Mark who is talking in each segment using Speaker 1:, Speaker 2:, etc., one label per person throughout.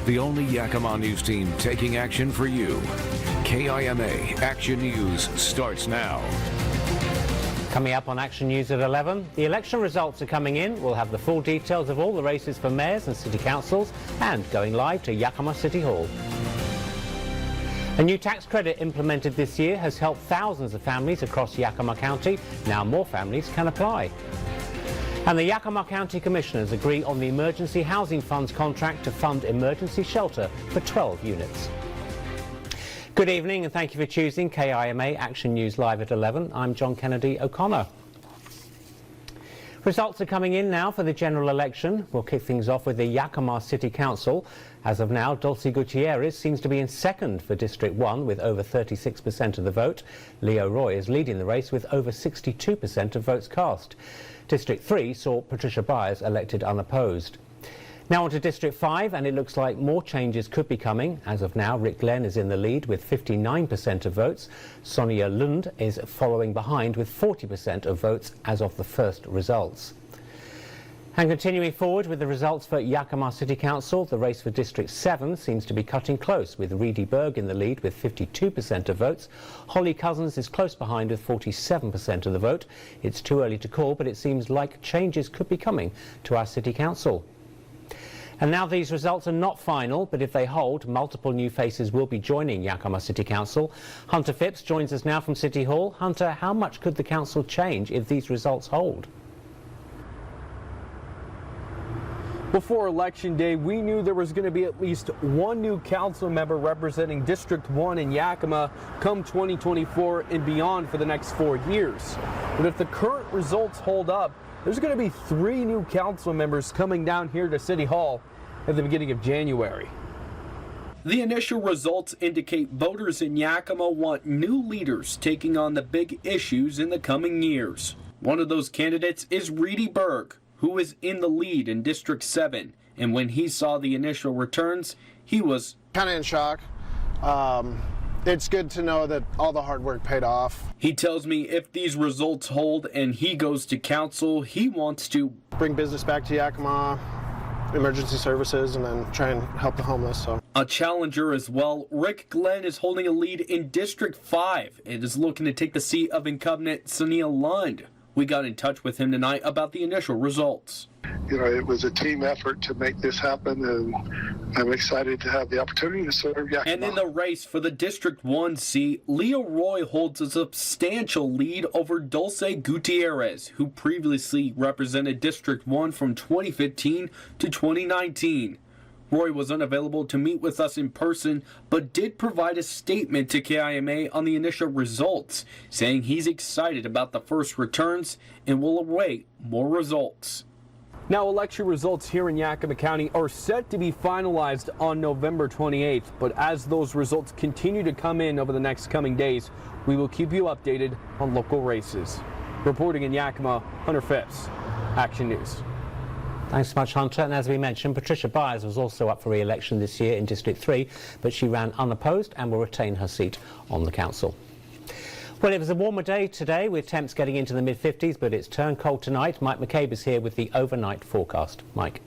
Speaker 1: the only Yakima news team taking action for you. KIMA Action News starts now.
Speaker 2: Coming up on Action News at 11, the election results are coming in. We'll have the full details of all the races for mayors and city councils and going live to Yakima City Hall. A new tax credit implemented this year has helped thousands of families across Yakima County. Now more families can apply. And the Yakima County Commissioners agree on the Emergency Housing Fund's contract to fund emergency shelter for 12 units. Good evening and thank you for choosing KIMA Action News Live at 11. I'm John Kennedy O'Connor. Results are coming in now for the general election. We'll kick things off with the Yakima City Council. As of now, Dulce Gutierrez seems to be in second for District 1 with over 36% of the vote. Leo Roy is leading the race with over 62% of votes cast. District 3 saw Patricia Byers elected unopposed. Now on to District 5, and it looks like more changes could be coming. As of now, Rick Glenn is in the lead with 59% of votes. Sonia Lund is following behind with 40% of votes as of the first results. And continuing forward with the results for Yakima City Council, the race for District 7 seems to be cutting close, with Reedy Berg in the lead with 52% of votes. Holly Cousins is close behind with 47% of the vote. It's too early to call, but it seems like changes could be coming to our City Council. And now these results are not final, but if they hold, multiple new faces will be joining Yakima City Council. Hunter Phipps joins us now from City Hall. Hunter, how much could the council change if these results hold?
Speaker 3: Before Election Day, we knew there was going to be at least one new council member representing District 1 in Yakima come 2024 and beyond for the next 4 years. But if the current results hold up, there's going to be 3 new council members coming down here to City Hall at the beginning of January.
Speaker 4: The initial results indicate voters in Yakima want new leaders taking on the big issues in the coming years. One of those candidates is Reedy Berg, who is in the lead in District 7. And when he saw the initial returns, he was
Speaker 5: kind of in shock. It's good to know that all the hard work paid off.
Speaker 4: He tells me if these results hold and he goes to council, he wants to
Speaker 5: bring business back to Yakima, emergency services, and then try and help the homeless. So.
Speaker 4: A challenger as well, Rick Glenn is holding a lead in District 5 and is looking to take the seat of incumbent Sonia Lund. We got in touch with him tonight about the initial results.
Speaker 6: You know, it was a team effort to make this happen, and I'm excited to have the opportunity to serve Yakima.
Speaker 4: And in the race for the District 1 seat, Leo Roy holds a substantial lead over Dulce Gutierrez, who previously represented District 1 from 2015 to 2019. Roy was unavailable to meet with us in person, but did provide a statement to KIMA on the initial results, saying he's excited about the first returns and will await more results.
Speaker 3: Now, election results here in Yakima County are set to be finalized on November 28th, but as those results continue to come in over the next coming days, we will keep you updated on local races. Reporting in Yakima, Hunter Phipps, Action News.
Speaker 2: Thanks so much, Hunter. And as we mentioned, Patricia Byers was also up for re-election this year in District 3, but she ran unopposed and will retain her seat on the council. Well, it was a warmer day today with temps getting into the mid-50s, but it's turned cold tonight. Mike McCabe is here with the overnight forecast. Mike.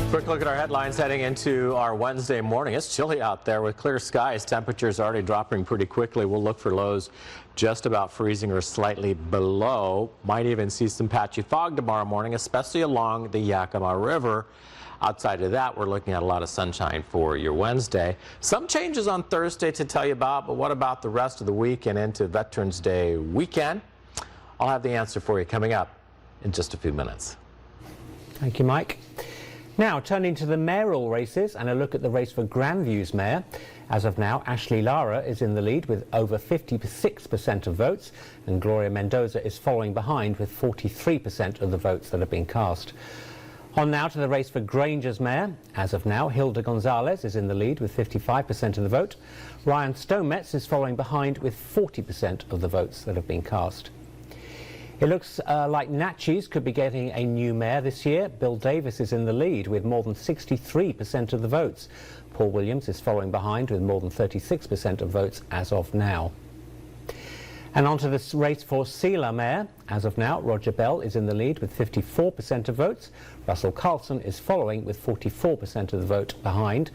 Speaker 7: Quick look at our headlines heading into our Wednesday morning. It's chilly out there with clear skies. Temperatures already dropping pretty quickly. We'll look for lows just about freezing or slightly below. Might even see some patchy fog tomorrow morning, especially along the Yakima River. Outside of that, we're looking at a lot of sunshine for your Wednesday. Some changes on Thursday to tell you about, but what about the rest of the week and into Veterans Day weekend? I'll have the answer for you coming up in just a few minutes.
Speaker 2: Thank you, Mike. Now, turning to the mayoral races and a look at the race for Grandview's mayor. As of now, Ashley Lara is in the lead with over 56% of votes, and Gloria Mendoza is following behind with 43% of the votes that have been cast. On now to the race for Granger's mayor. As of now, Hilda Gonzalez is in the lead with 55% of the vote. Ryan Stonemetz is following behind with 40% of the votes that have been cast. It looks like Natchez could be getting a new mayor this year. Bill Davis is in the lead with more than 63% of the votes. Paul Williams is following behind with more than 36% of votes as of now. And on to this race for Sealer Mayor. As of now, Roger Bell is in the lead with 54% of votes. Russell Carlson is following with 44% of the vote behind.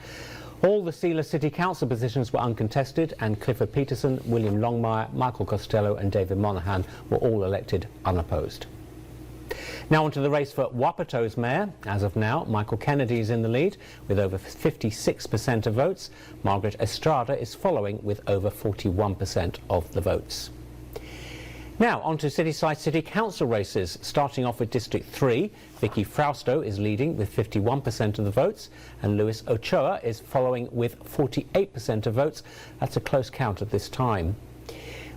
Speaker 2: All the Sealer City Council positions were uncontested, and Clifford Peterson, William Longmire, Michael Costello and David Monaghan were all elected unopposed. Now on to the race for Wapato's mayor. As of now, Michael Kennedy is in the lead with over 56% of votes. Margaret Estrada is following with over 41% of the votes. Now on to Cityside City Council races. Starting off with District 3, Vicky Frausto is leading with 51% of the votes, and Luis Ochoa is following with 48% of votes. That's a close count at this time.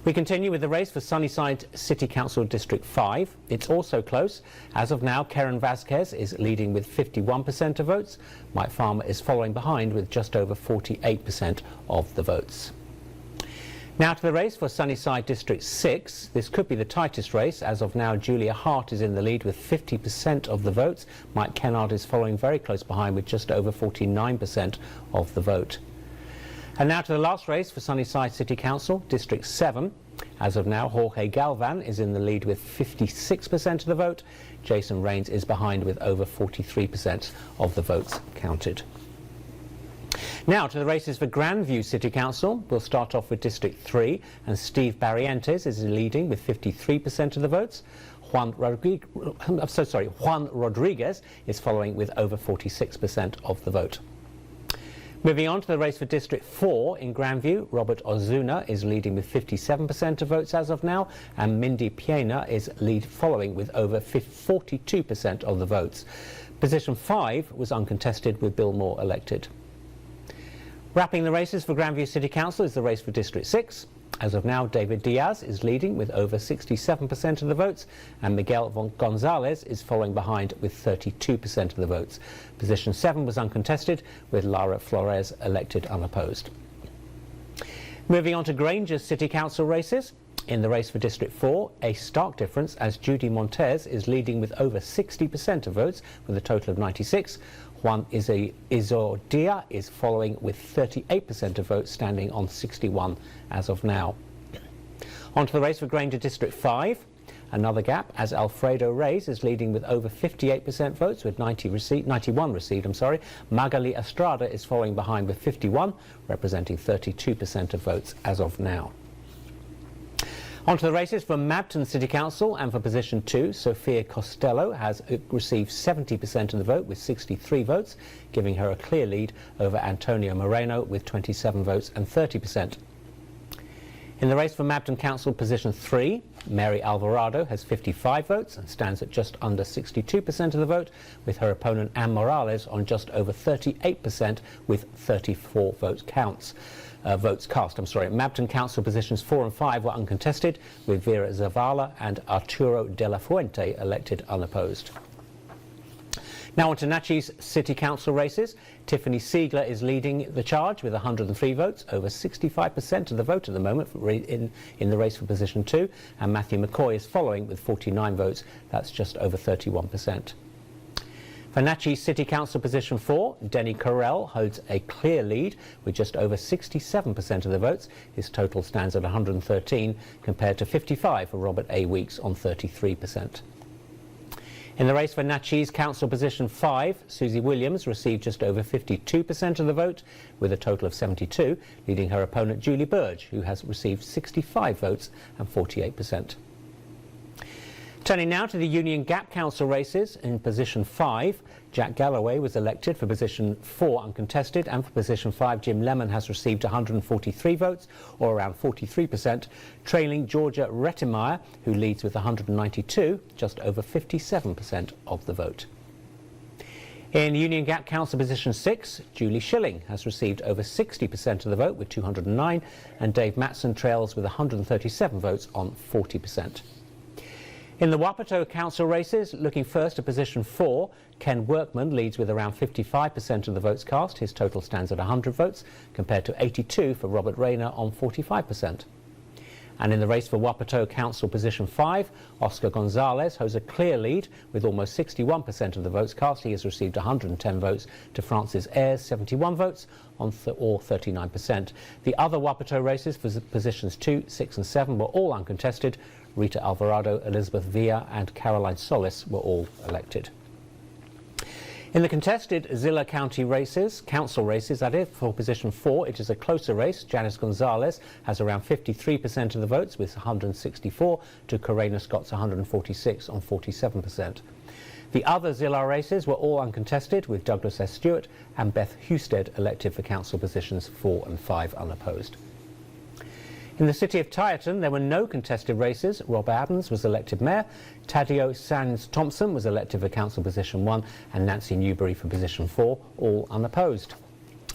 Speaker 2: We continue with the race for Sunnyside City Council District 5. It's also close. As of now, Karen Vasquez is leading with 51% of votes. Mike Farmer is following behind with just over 48% of the votes. Now to the race for Sunnyside District 6. This could be the tightest race. As of now, Julia Hart is in the lead with 50% of the votes. Mike Kennard is following very close behind with just over 49% of the vote. And now to the last race for Sunnyside City Council, District 7. As of now, Jorge Galvan is in the lead with 56% of the vote. Jason Rains is behind with over 43% of the votes counted. Now to the races for Grandview City Council. We'll start off with District 3, and Steve Barrientos is leading with 53% of the votes. Juan Rodriguez is following with over 46% of the vote. Moving on to the race for District 4 in Grandview, Robert Ozuna is leading with 57% of votes as of now, and Mindy Piena is following with over 42% of the votes. Position 5 was uncontested with Bill Moore elected. Wrapping the races for Grandview City Council is the race for District 6. As of now, David Diaz is leading with over 67% of the votes, and Miguel Gonzalez is following behind with 32% of the votes. Position 7 was uncontested, with Lara Flores elected unopposed. Moving on to Granger City Council races. In the race for District 4, a stark difference as Judy Montez is leading with over 60% of votes with a total of 96. Juan Izordia is following with 38% of votes, standing on 61 as of now. On to the race for Granger District 5. Another gap as Alfredo Reyes is leading with over 58% votes with 91 received. Magali Estrada is following behind with 51, representing 32% of votes as of now. On to the races for Mabton City Council, and for position 2, Sophia Costello has received 70% of the vote with 63 votes, giving her a clear lead over Antonio Moreno with 27 votes and 30%. In the race for Mabton Council position 3, Mary Alvarado has 55 votes and stands at just under 62% of the vote, with her opponent Anne Morales on just over 38% with 34 votes cast. Mabton Council positions 4 and 5 were uncontested, with Vera Zavala and Arturo de la Fuente elected unopposed. Now on to Natchez City Council races. Tiffany Siegler is leading the charge with 103 votes, over 65% of the vote at the moment in the race for position 2, and Matthew McCoy is following with 49 votes. That's just over 31%. For Natchez City Council position 4, Denny Correll holds a clear lead with just over 67% of the votes. His total stands at 113 compared to 55 for Robert A. Weeks on 33%. In the race for Natchez Council position 5, Susie Williams received just over 52% of the vote with a total of 72, leading her opponent Julie Burge, who has received 65 votes and 48%. Turning now to the Union Gap Council races. In position 5, Jack Galloway was elected for position 4 uncontested, and for position 5, Jim Lemon has received 143 votes, or around 43%, trailing Georgia Rettemeyer, who leads with 192, just over 57% of the vote. In Union Gap Council position 6, Julie Schilling has received over 60% of the vote with 209, and Dave Matson trails with 137 votes on 40%. In the Wapato Council races, looking first at position 4, Ken Workman leads with around 55% of the votes cast. His total stands at 100 votes, compared to 82 for Robert Rayner on 45%. And in the race for Wapato Council Position 5, Oscar Gonzalez holds a clear lead with almost 61% of the votes cast. He has received 110 votes to Francis Ayres' 71 votes, or 39%. The other Wapato races for positions 2, 6 and 7 were all uncontested. Rita Alvarado, Elizabeth Villa and Caroline Solis were all elected. In the contested Zilla County races, council races that is, for position 4, it is a closer race. Janice Gonzalez has around 53% of the votes with 164 to Corena Scott's 146 on 47%. The other Zilla races were all uncontested with Douglas S. Stewart and Beth Husted elected for council positions 4 and 5 unopposed. In the city of Tyerton, there were no contested races. Rob Adams was elected mayor, Taddeo Sands Thompson was elected for council position 1 and Nancy Newbury for position 4, all unopposed.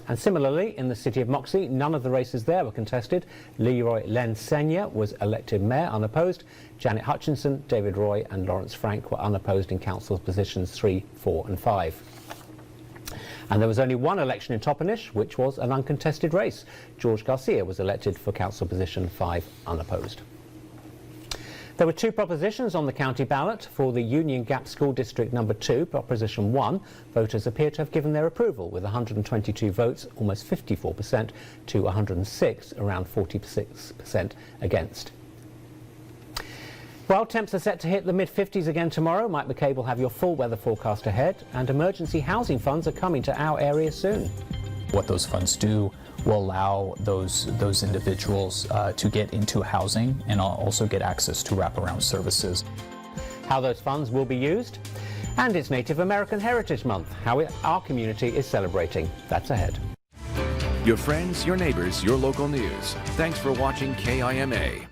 Speaker 2: And similarly, in the city of Moxie, none of the races there were contested. Leroy Len Senya was elected mayor, unopposed. Janet Hutchinson, David Roy and Lawrence Frank were unopposed in council positions 3, 4 and 5. And there was only one election in Toppenish, which was an uncontested race. George Garcia was elected for council position 5 unopposed. There were 2 propositions on the county ballot for the Union Gap School District number 2, Proposition 1. Voters appear to have given their approval with 122 votes, almost 54%, to 106, around 46% against. Well, temps are set to hit the mid-50s again tomorrow. Mike McCabe will have your full weather forecast ahead, and emergency housing funds are coming to our area soon.
Speaker 8: What those funds do will allow those individuals to get into housing and also get access to wraparound services.
Speaker 2: How those funds will be used, and it's Native American Heritage Month, how our community is celebrating. That's ahead.
Speaker 1: Your friends, your neighbors, your local news. Thanks for watching KIMA.